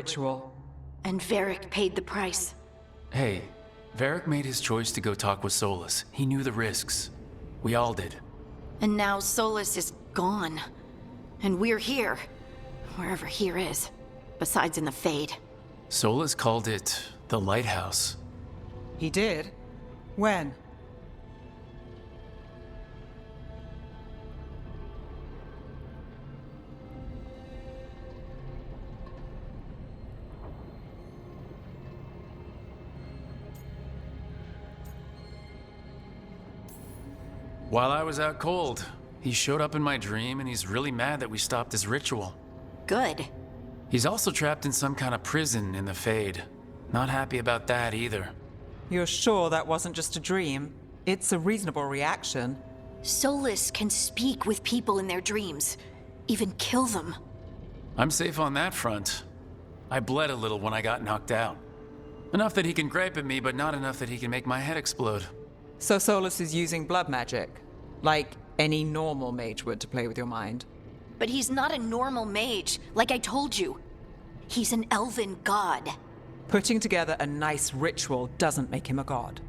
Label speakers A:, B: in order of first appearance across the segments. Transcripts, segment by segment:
A: ritual.
B: And Varric paid the price.
C: Hey, Varric made his choice to go talk with Solus. He knew the risks. We all did.
B: And now Solus is gone. And we're here. Wherever here is. Besides in the Fade.
C: Solus called it the Lighthouse.
A: He did? When?
C: While I was out cold, he showed up in my dream and he's really mad that we stopped his ritual.
B: Good.
C: He's also trapped in some kind of prison in the Fade. Not happy about that either.
A: You're sure that wasn't just a dream? It's a reasonable reaction.
B: Solus can speak with people in their dreams. Even kill them.
C: I'm safe on that front. I bled a little when I got knocked out. Enough that he can gripe at me, but not enough that he can make my head explode.
A: So Solus is using blood magic, like any normal mage would to play with your mind.
B: But he's not a normal mage, like I told you. He's an elven god.
A: Putting together a nice ritual doesn't make him a god.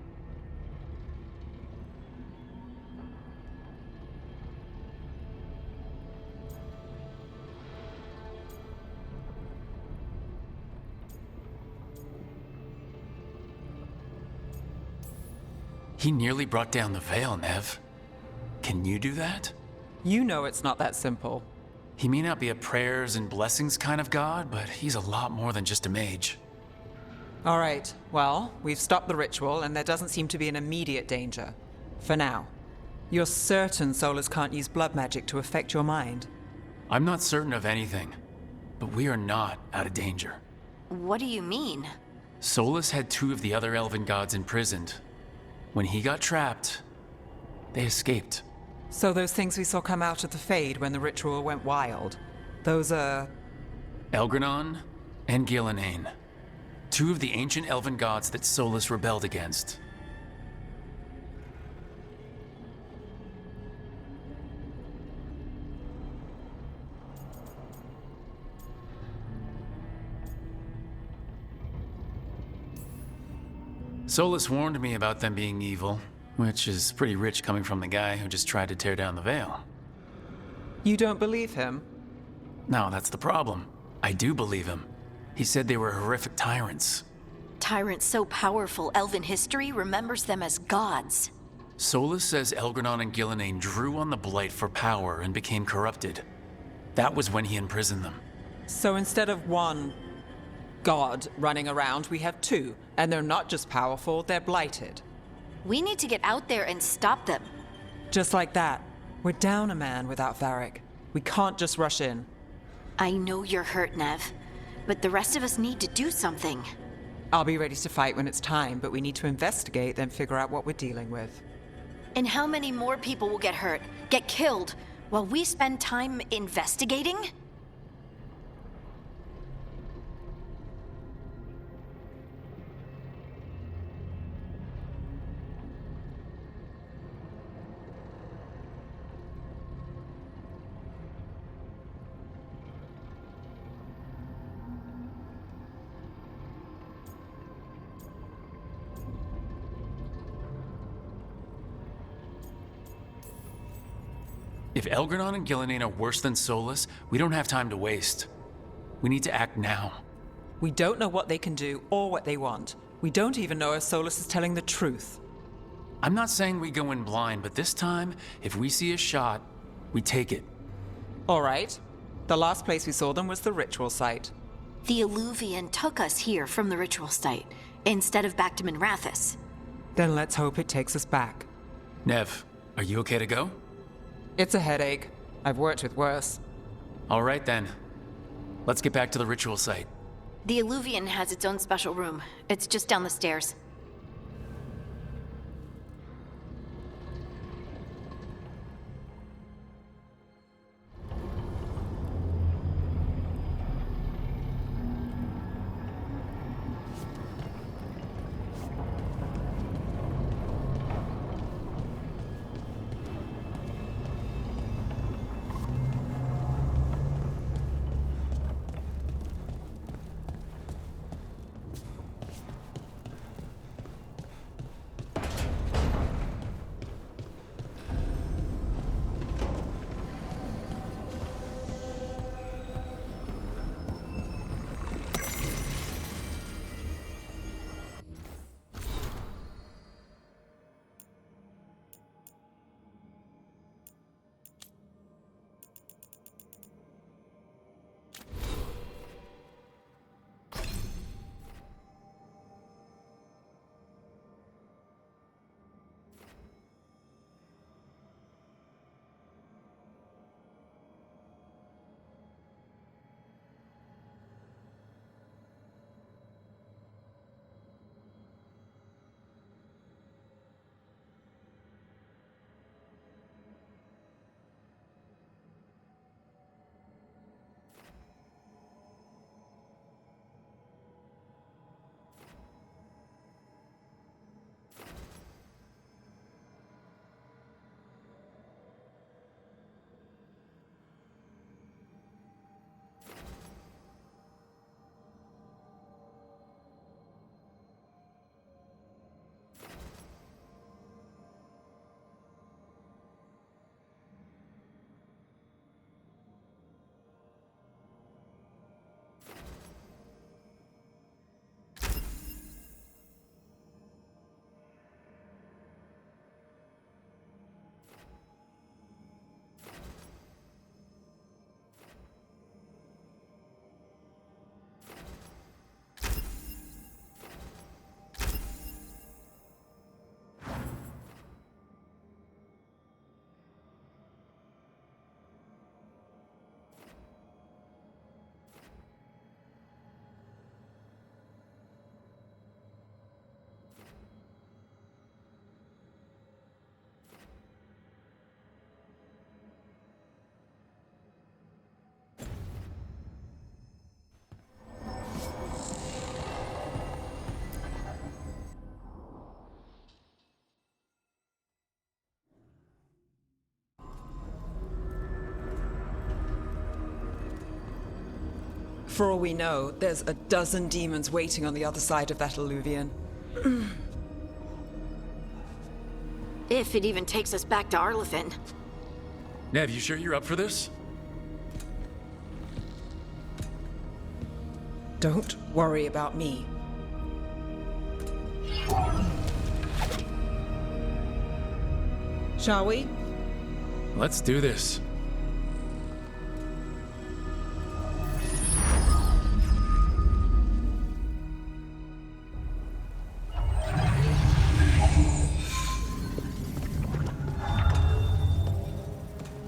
C: He nearly brought down the Veil, Nev. Can you do that?
A: You know it's not that simple.
C: He may not be a prayers and blessings kind of god, but he's a lot more than just a mage.
A: All right, well, we've stopped the ritual and there doesn't seem to be an immediate danger. For now. You're certain Solus can't use blood magic to affect your mind?
C: I'm not certain of anything, but we are not out of danger.
B: What do you mean?
C: Solus had 2 of the other elven gods imprisoned. When he got trapped, they escaped.
A: So those things we saw come out of the Fade when the ritual went wild, those are...
C: Elgranon and Gillenane. 2 of the ancient elven gods that Solus rebelled against. Solus warned me about them being evil, which is pretty rich coming from the guy who just tried to tear down the Veil.
A: You don't believe him?
C: No, that's the problem. I do believe him. He said they were horrific tyrants.
B: Tyrants so powerful, elven history remembers them as gods.
C: Solus says Elgranon and Gillenane drew on the Blight for power and became corrupted. That was when he imprisoned them.
A: So instead of one god running around, we have 2, and they're not just powerful, they're blighted.
B: We need to get out there and stop them.
A: Just like that. We're down a man without Varric. We can't just rush in.
B: I know you're hurt, Nev, but the rest of us need to do something.
A: I'll be ready to fight when it's time, but we need to investigate, then figure out what we're dealing with.
B: And how many more people will get hurt, get killed, while we spend time investigating?
C: If Elgranon and Gillenane are worse than Solus, we don't have time to waste. We need to act now.
A: We don't know what they can do or what they want. We don't even know if Solus is telling the truth.
C: I'm not saying we go in blind, but this time, if we see a shot, we take it.
A: All right. The last place we saw them was the ritual site.
B: The Illuvian took us here from the ritual site, instead of back to Minrathous.
A: Then let's hope it takes us back.
C: Nev, are you okay to go?
A: It's a headache. I've worked with worse.
C: All right then. Let's get back to the ritual site.
B: The Illuvian has its own special room. It's just down the stairs.
A: For all we know, there's a dozen demons waiting on the other side of that alluvion.
B: If it even takes us back to Arlethan.
C: Nev, you sure you're up for this?
A: Don't worry about me. Shall we?
C: Let's do this.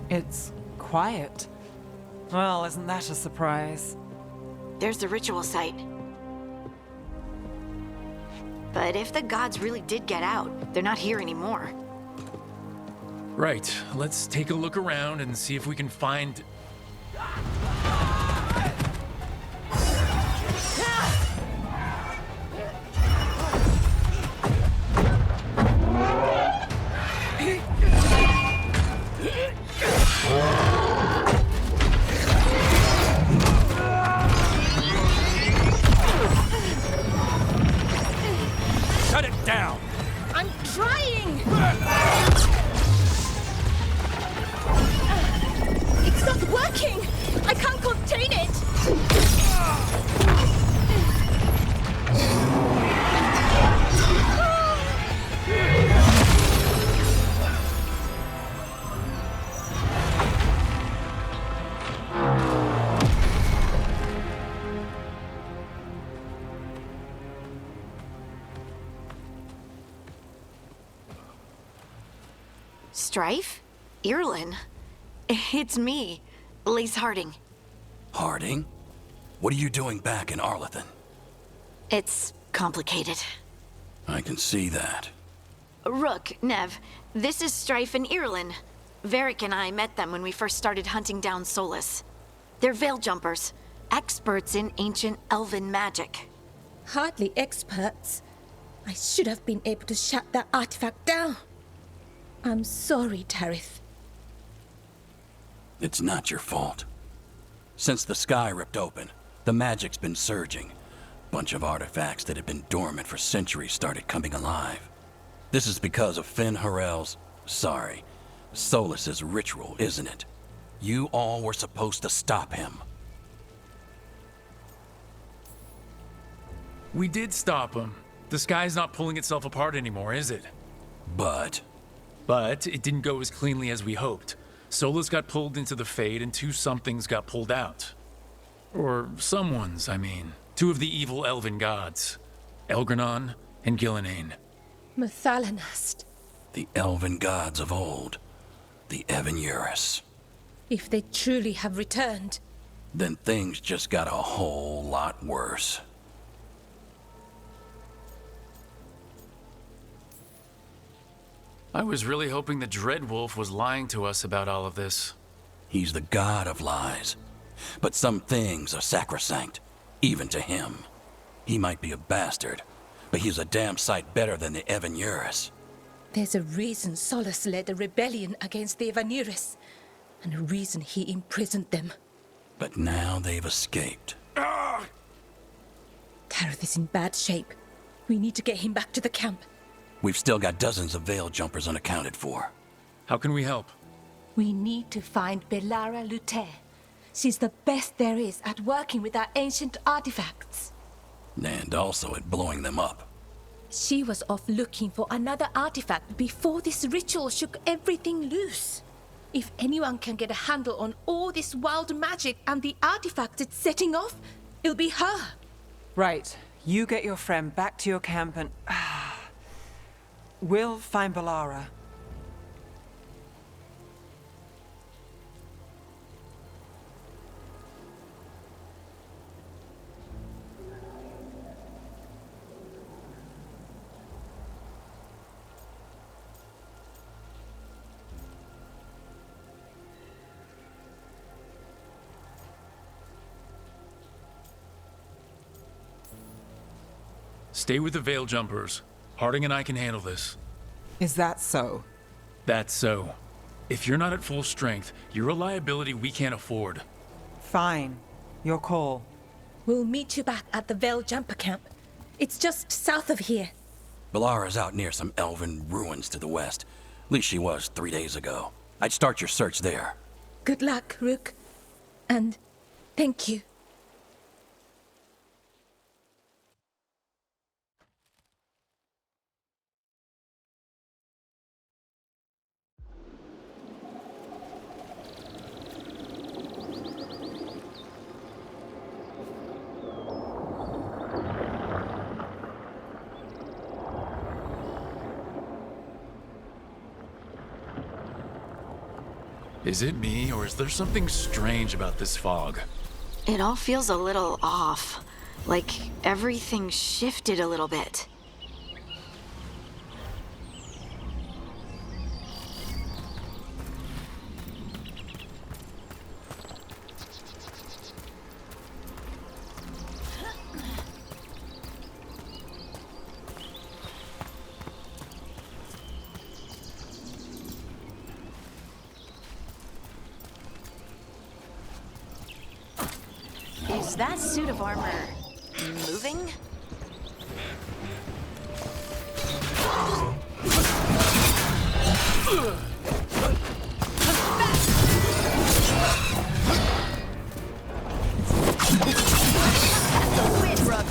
A: It's quiet. Well, isn't that a surprise?
B: There's the ritual site. But if the gods really did get out, they're not here anymore.
C: Right, let's take a look around and see if we can find... Shut it down!
B: I'm trying! It's not working! I can't contain it! Strife? Irlin? It's me, Lace Harding.
D: Harding? What are you doing back in Arlethan?
B: It's complicated.
D: I can see that.
B: Rook, Nev, this is Strife and Irlin. Varric and I met them when we first started hunting down Solus. They're veil jumpers, experts in ancient elven magic.
E: Hardly experts. I should have been able to shut that artifact down. I'm sorry, Tarith.
D: It's not your fault. Since the sky ripped open, the magic's been surging. Bunch of artifacts that had been dormant for centuries started coming alive. This is because of Finn Harel's... Solus's ritual, isn't it? You all were supposed to stop him.
C: We did stop him. The sky's not pulling itself apart anymore, is it?
D: But
C: it didn't go as cleanly as we hoped. Solus got pulled into the Fade and two somethings got pulled out. Or someone's, I mean. Two of the evil elven gods. Elgranon and Gillenane.
E: Mathalanast.
D: the elven gods of old, the Evan-Eurus.
E: If they truly have returned,
D: Then things just got a whole lot worse.
C: I was really hoping the Dreadwolf was lying to us about all of this.
D: He's the god of lies. But some things are sacrosanct, even to him. He might be a bastard, but he's a damn sight better than the Evan-Eurus.
E: there's a reason Solus led a rebellion against the Evan-Eurus, and a reason he imprisoned them.
D: But now they've escaped.
E: Tareth is in bad shape. We need to get him back to the camp.
D: We've still got dozens of veil jumpers unaccounted for.
C: How can we help?
E: We need to find Belara Luther. She's the best there is at working with our ancient artifacts.
D: And also at blowing them up.
E: She was off looking for another artifact before this ritual shook everything loose. If anyone can get a handle on all this wild magic and the artifacts it's setting off, it'll be her.
A: Right. You get your friend back to your camp and... we'll find Belara.
C: Stay with the Veil Jumpers. Harding and I can handle this.
A: Is that so?
C: That's so. If you're not at full strength, you're a liability we can't afford.
A: Fine. Your call.
E: We'll meet you back at the Veil Jumper Camp. It's just south of here.
D: Balara's out near some elven ruins to the west. At least she was 3 days ago. I'd start your search there.
E: Good luck, Rook. And thank you.
C: Is it me, or is there something strange about this fog?
B: It all feels a little off. Like everything shifted a little bit. Is that suit of armor moving? That's a win, Rook.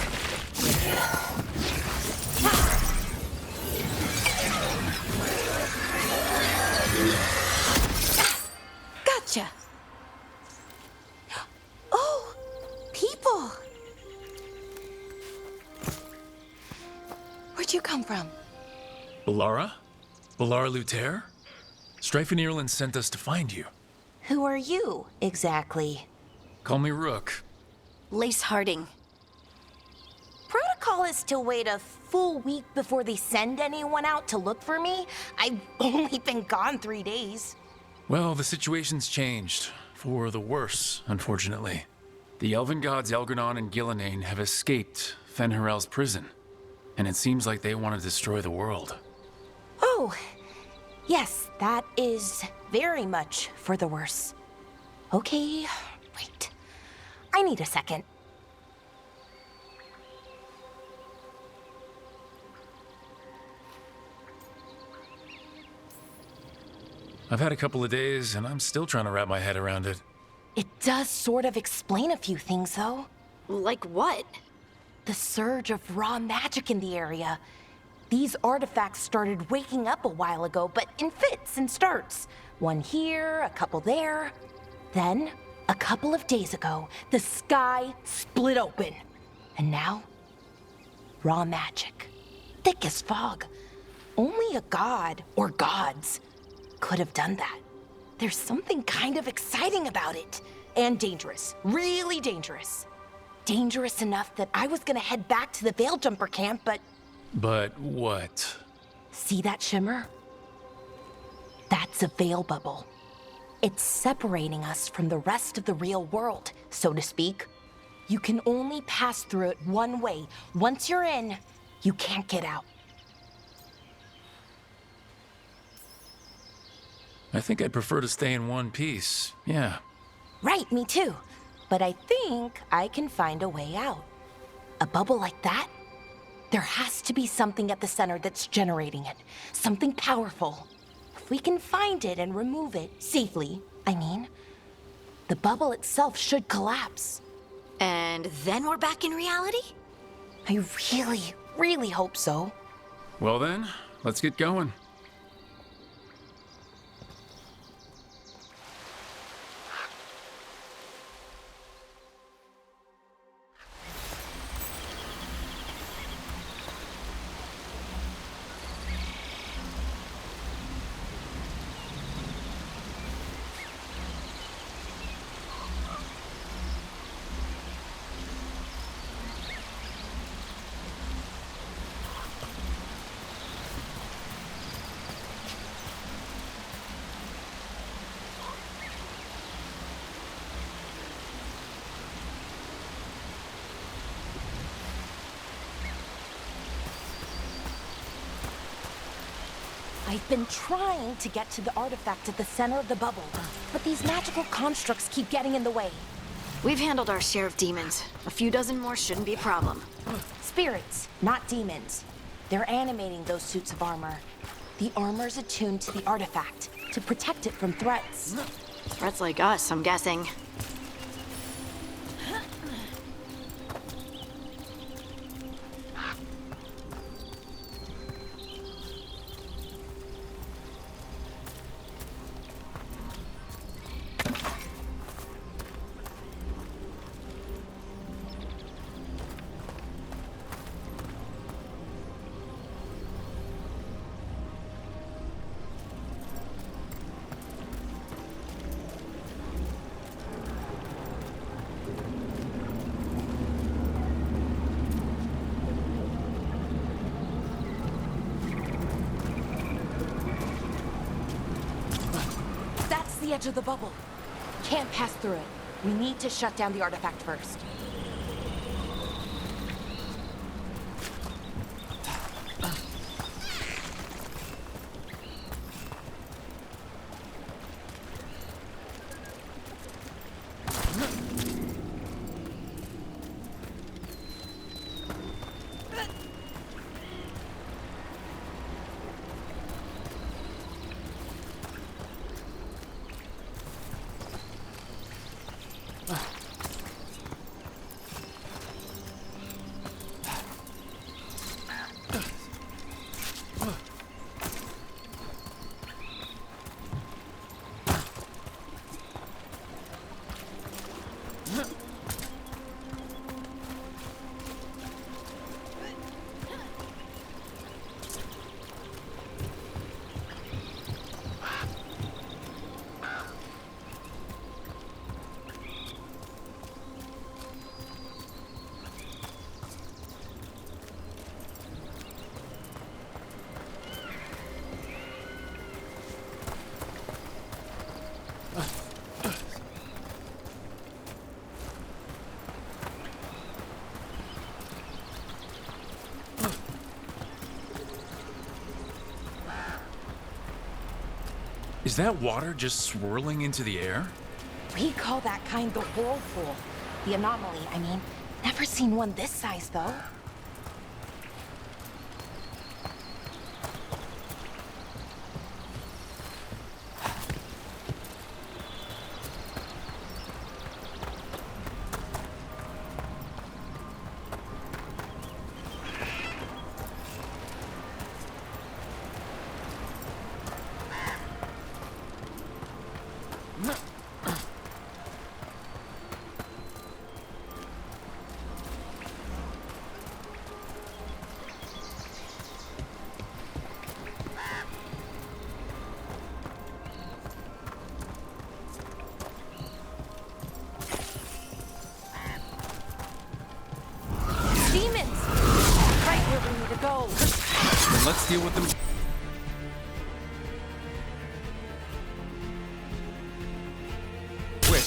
B: Gotcha. Oh, people. Where'd you come from?
C: Balara? Balara Luther? Strife and Ireland sent us to find you.
F: Who are you, exactly?
C: Call me Rook.
B: Lace Harding.
F: Protocol is to wait a full week before they send anyone out to look for me. I've only been gone 3 days.
C: Well, the situation's changed. For the worse, unfortunately. The elven gods Elgranon and Gillenane have escaped Fen'Harel's prison. And it seems like they want to destroy the world.
F: Oh, yes, that is very much for the worse. Okay, wait. I need a second.
C: I've had a couple of days, and I'm still trying to wrap my head around it.
F: It does sort of explain a few things, though.
B: Like what?
F: The surge of raw magic in the area. These artifacts started waking up a while ago, but in fits and starts. One here, a couple there. Then, a couple of days ago, the sky split open. And now, raw magic. Thick as fog. Only a god, or gods, could have done that. There's something kind of exciting about it. And dangerous. Really dangerous. Dangerous enough that I was gonna head back to the Veil Jumper camp, but...
C: But what?
F: See that shimmer? That's a veil bubble. It's separating us from the rest of the real world, so to speak. You can only pass through it one way. Once you're in, you can't get out.
C: I think I'd prefer to stay in one piece. Yeah.
F: Right, me too. But I think I can find a way out. A bubble like that? There has to be something at the center that's generating it. Something powerful. If we can find it and remove it, safely, I mean, the bubble itself should collapse.
B: And then we're back in reality?
F: I really, really hope so.
C: Well then, let's get going.
F: I've been trying to get to the artifact at the center of the bubble, but these magical constructs keep getting in the way.
B: We've handled our share of demons. A few dozen more shouldn't be a problem.
F: Spirits, not demons. They're animating those suits of armor. The armor's attuned to the artifact to protect it from threats.
B: Threats like us, I'm guessing.
F: That's the edge of the bubble. Can't pass through it. We need to shut down the artifact first.
C: Is that water just swirling into the air?
F: We call that kind the whirlpool. The anomaly, I mean. Never seen one this size, though. Go.
C: Then let's deal with them. Quick.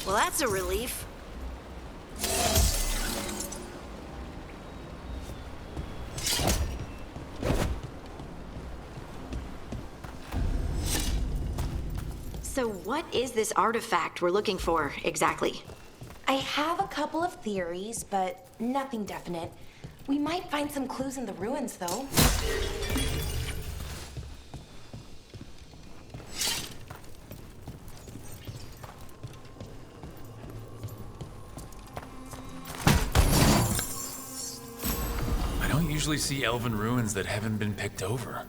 B: Well, that's a relief. So what is this artifact we're looking for, exactly?
F: I have a couple of theories, but nothing definite. We might find some clues in the ruins, though.
C: I don't usually see elven ruins that haven't been picked over.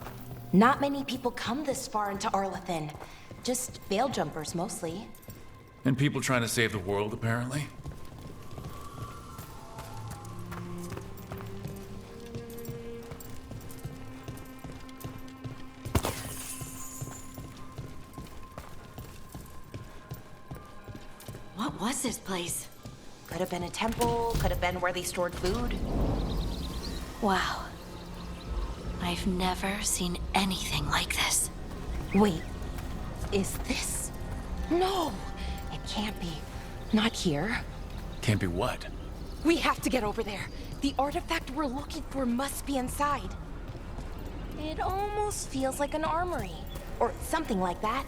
F: Not many people come this far into Arlathan. Just veil jumpers, mostly.
C: And people trying to save the world, apparently.
B: What was this place?
F: Could have been a temple, could have been where they stored food.
B: Wow. I've never seen anything like this.
F: Wait, is this? No, it can't be. Not here.
C: Can't be what?
F: We have to get over there. The artifact we're looking for must be inside. It almost feels like an armory, or something like that.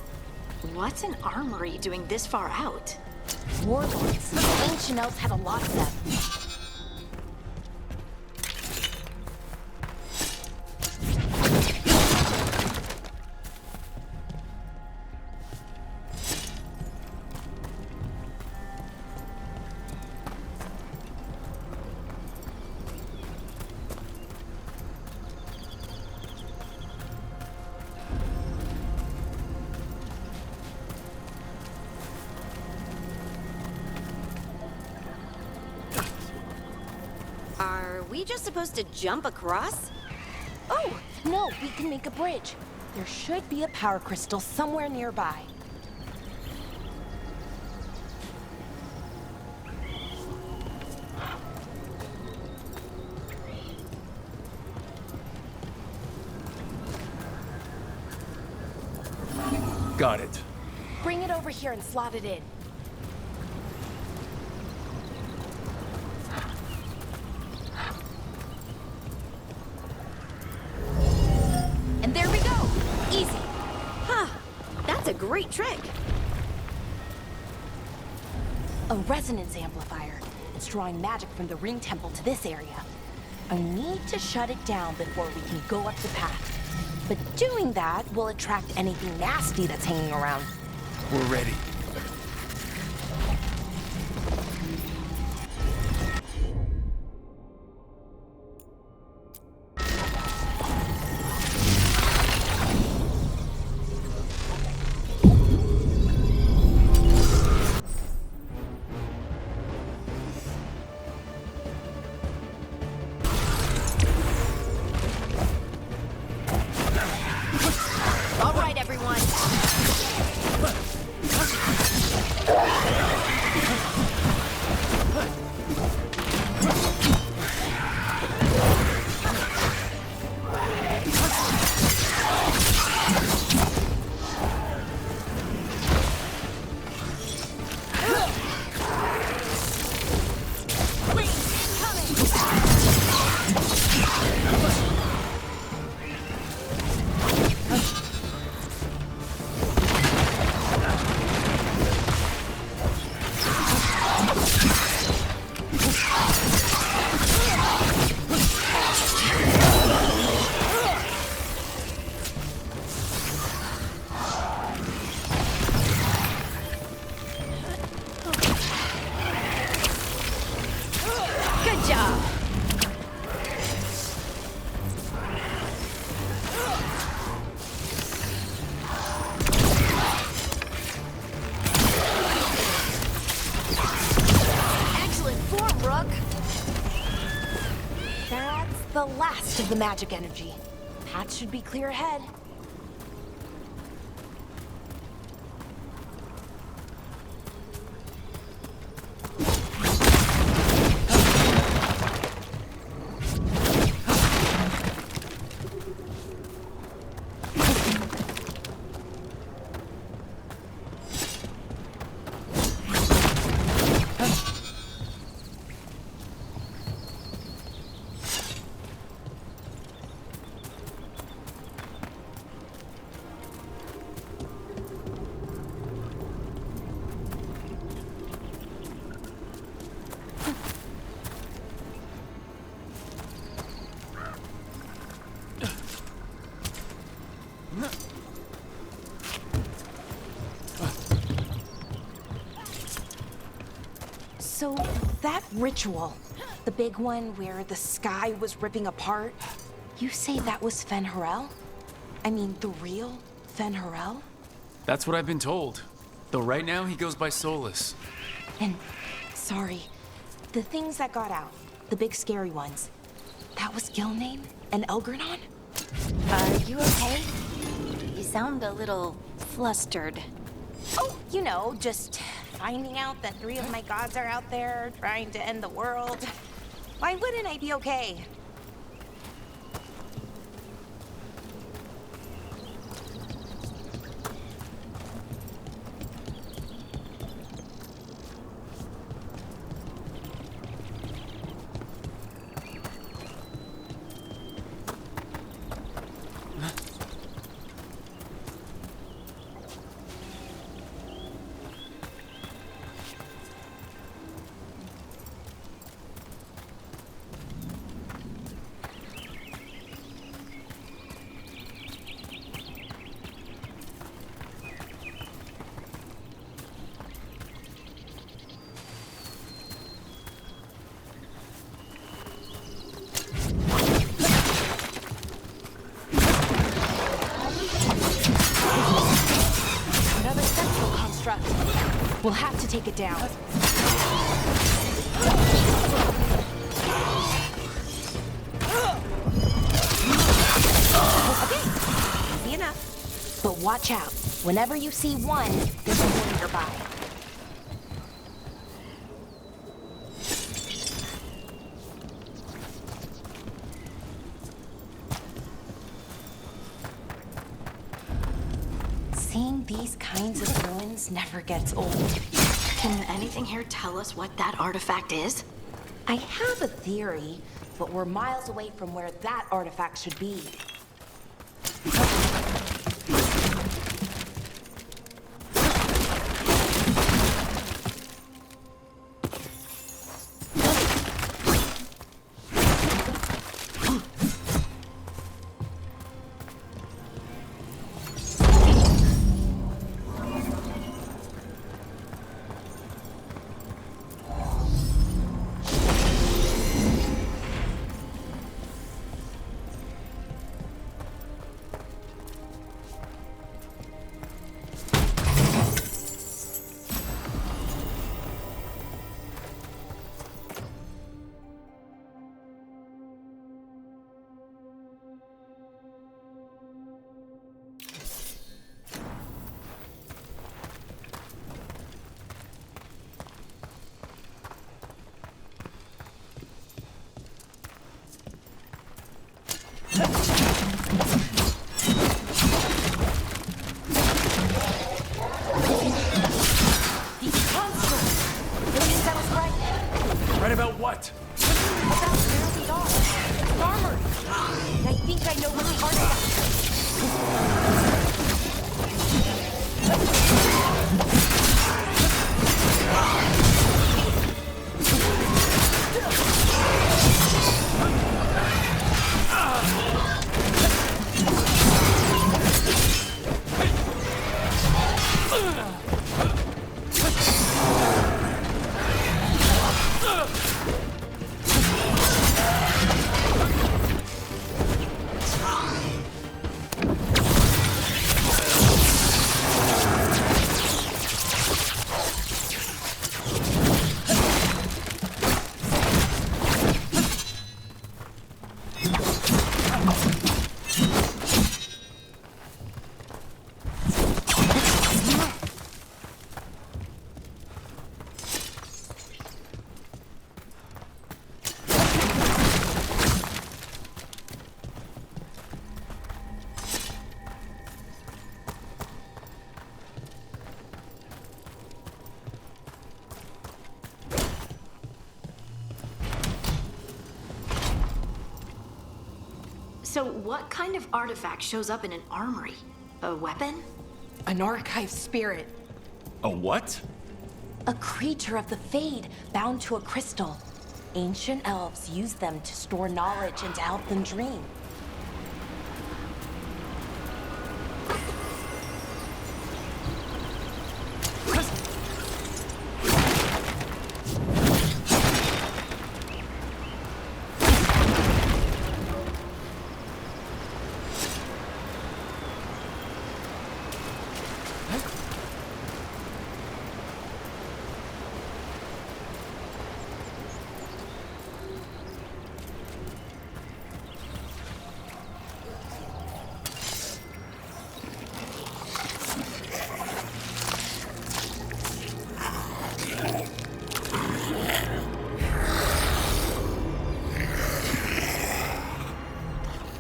B: What's an armory doing this far out?
F: Warlords. The ancient elves had a lot of them.
B: Are we just supposed to jump across?
F: Oh, no, we can make a bridge. There should be a power crystal somewhere nearby.
C: Got it.
F: Bring it over here and slot it in. And there we go! Easy!
B: Huh. That's a great trick.
F: A resonance amplifier. It's drawing magic from the ring temple to this area. I need to shut it down before we can go up the path. But doing that will attract anything nasty that's hanging around.
C: We're ready.
B: All right, everyone. Good job. Excellent form, Rook.
F: That's the last of the magic energy. Path should be clear ahead. So, that ritual, the big one where the sky was ripping apart, you say that was Fen'Harel? I mean, the real Fen'Harel?
C: That's what I've been told. Though right now he goes by Solus.
F: And, sorry, the things that got out, the big scary ones, that was Gilnane and Elgranon?
B: Are you okay? You sound a little flustered.
F: Oh, you know, just finding out that 3 of my gods are out there trying to end the world. Why wouldn't I be okay? Another central construct. We'll have to take it down. Okay, easy enough. But watch out. Whenever you see one, there's one nearby. Seeing these kinds of ruins never gets old.
B: Can anything here tell us what that artifact is?
F: I have a theory, but we're miles away from where that artifact should be.
C: Right about what?
F: About where we are. It's armored. And I think I know which artifact.
B: So what kind of artifact shows up in an armory? A weapon?
F: An archive spirit.
C: A what?
F: A creature of the Fade bound to a crystal. Ancient elves used them to store knowledge and to help them dream.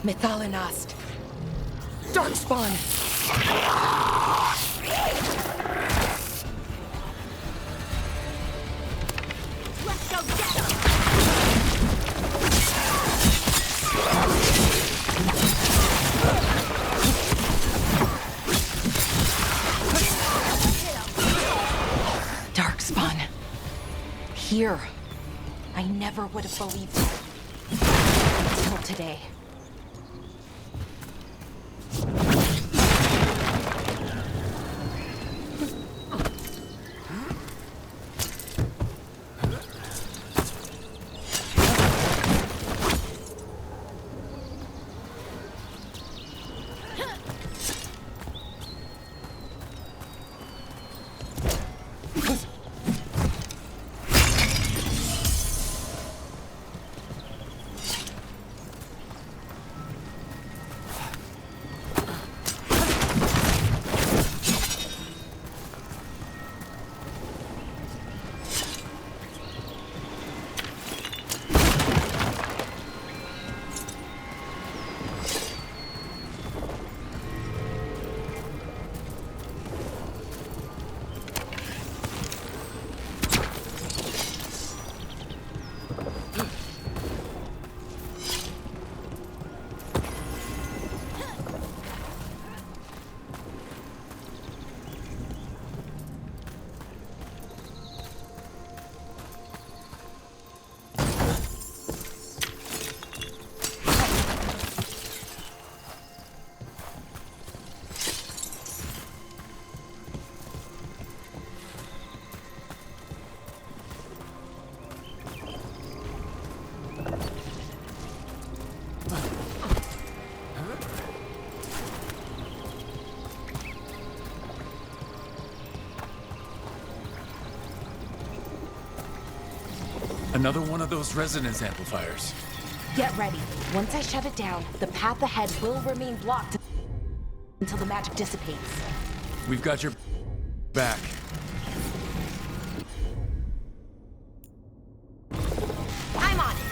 F: Methalinast. Darkspawn!
B: Let's go get him!
F: Darkspawn. Here. I never would have believed it. Until today.
C: Another one of those resonance amplifiers.
F: Get ready. Once I shut it down, the path ahead will remain blocked until the magic dissipates.
C: We've got your back.
F: I'm on it!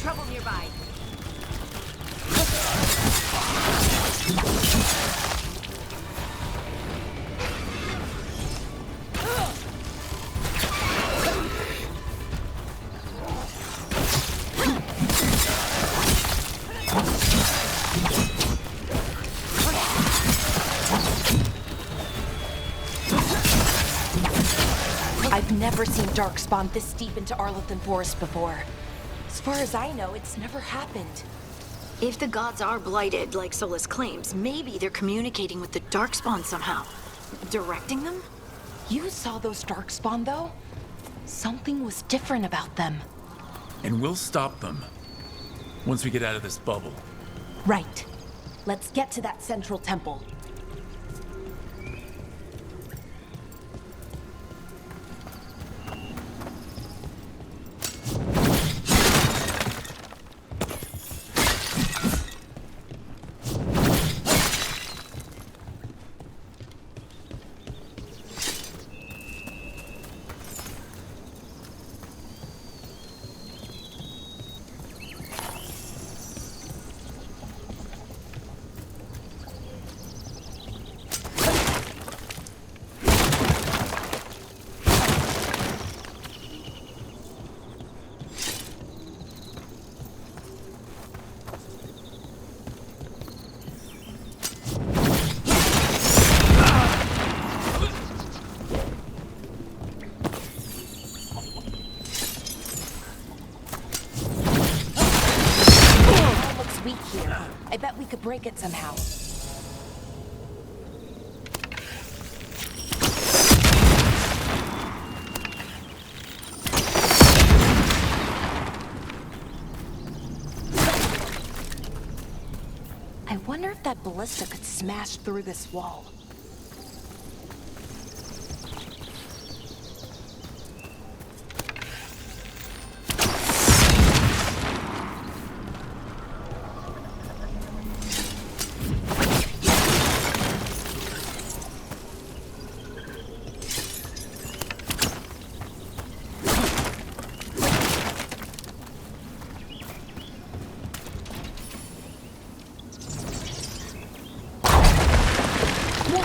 F: Trouble nearby. I've never seen Darkspawn this deep into Arlothan Forest before. As far as I know, it's never happened.
B: If the gods are blighted, like Solus claims, maybe they're communicating with the Darkspawn somehow. Directing them?
F: You saw those Darkspawn, though? Something was different about them.
C: And we'll stop them. Once we get out of this bubble.
F: Right. Let's get to that central temple. I bet we could break it somehow. I wonder if that ballista could smash through this wall.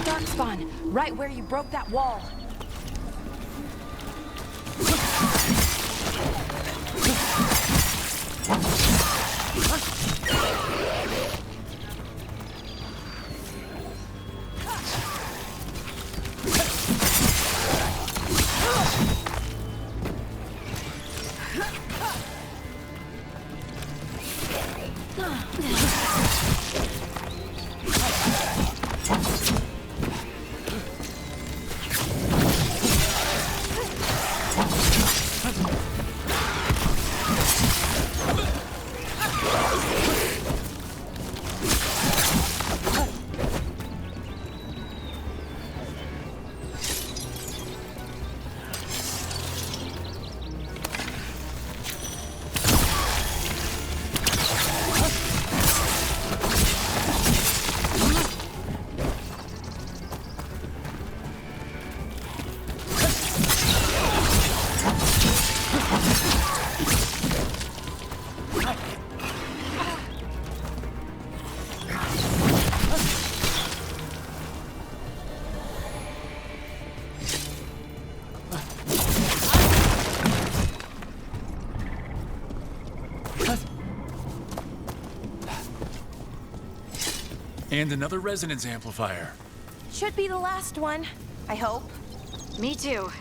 F: Darkspawn, right where you broke that wall.
C: And another resonance amplifier.
F: Should be the last one, I hope.
B: Me too.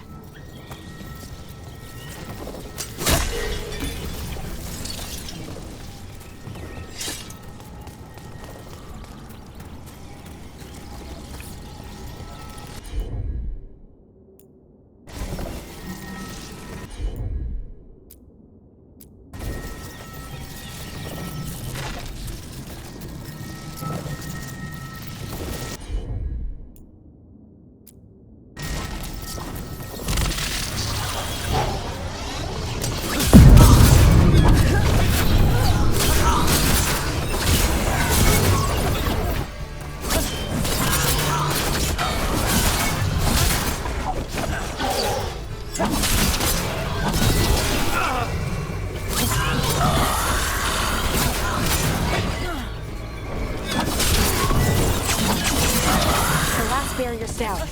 F: Barrier's down.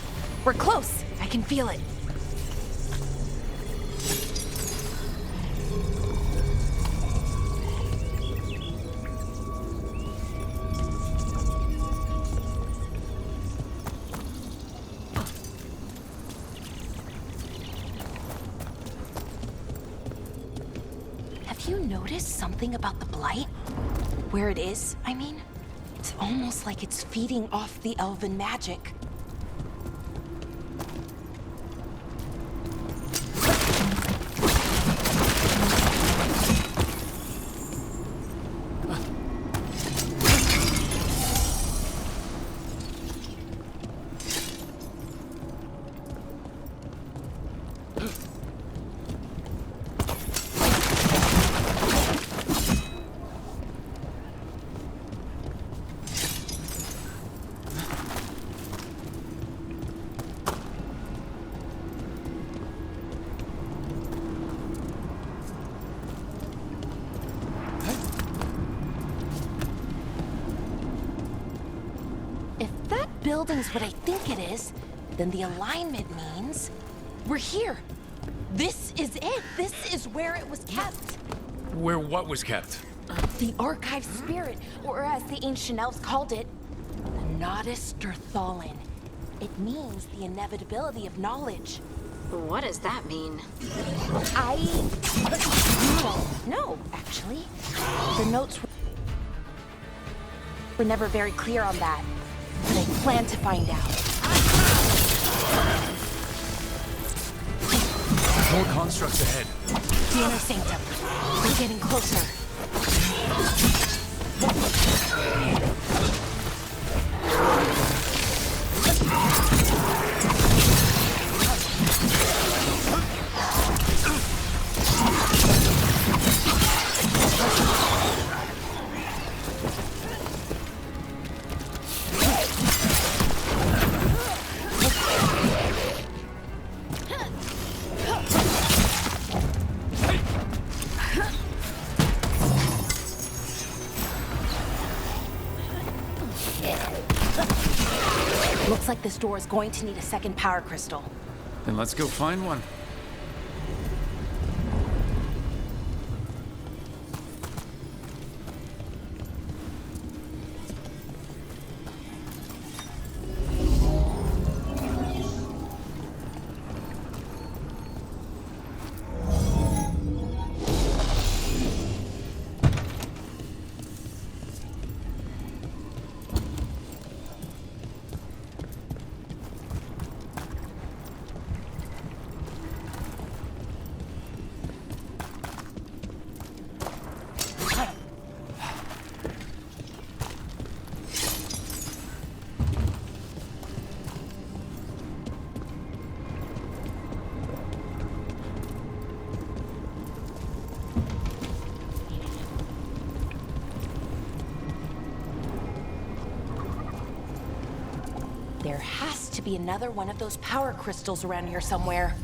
F: We're close. I can feel it. Have you noticed something about the blight? Where it is, I mean? It's almost like it's feeding off the elven magic. Building's what I think it is, then the alignment means we're here. This is it. This is where it was kept.
C: Where what was kept?
F: The archive spirit, or as the ancient elves called it, the Nodus Derthalin. It means the inevitability of knowledge.
B: What does that mean?
F: I don't know, actually. The notes were never very clear on that. But I plan to find out.
C: More constructs ahead.
F: The inner sanctum. We're getting closer. Looks like this door is going to need a second power crystal.
C: Then let's go find one.
F: There has to be another one of those power crystals around here somewhere.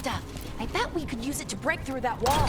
F: stuff. I bet we could use it to break through that wall.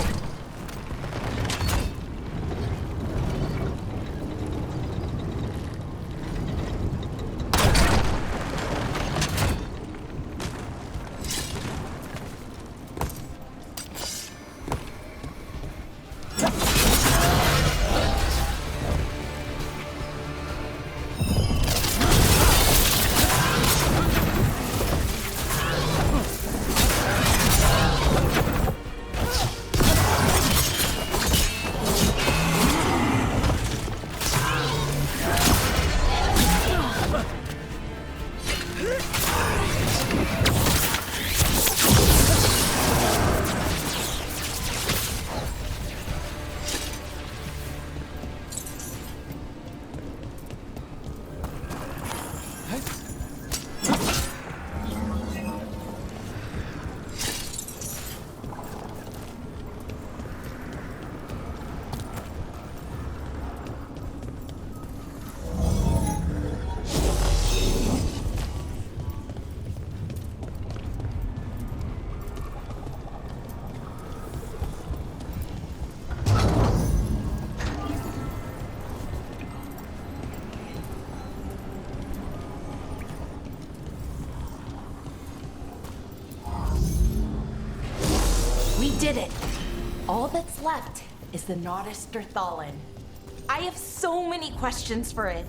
F: We did it! All that's left is the Nautisterthallen. I have so many questions for it.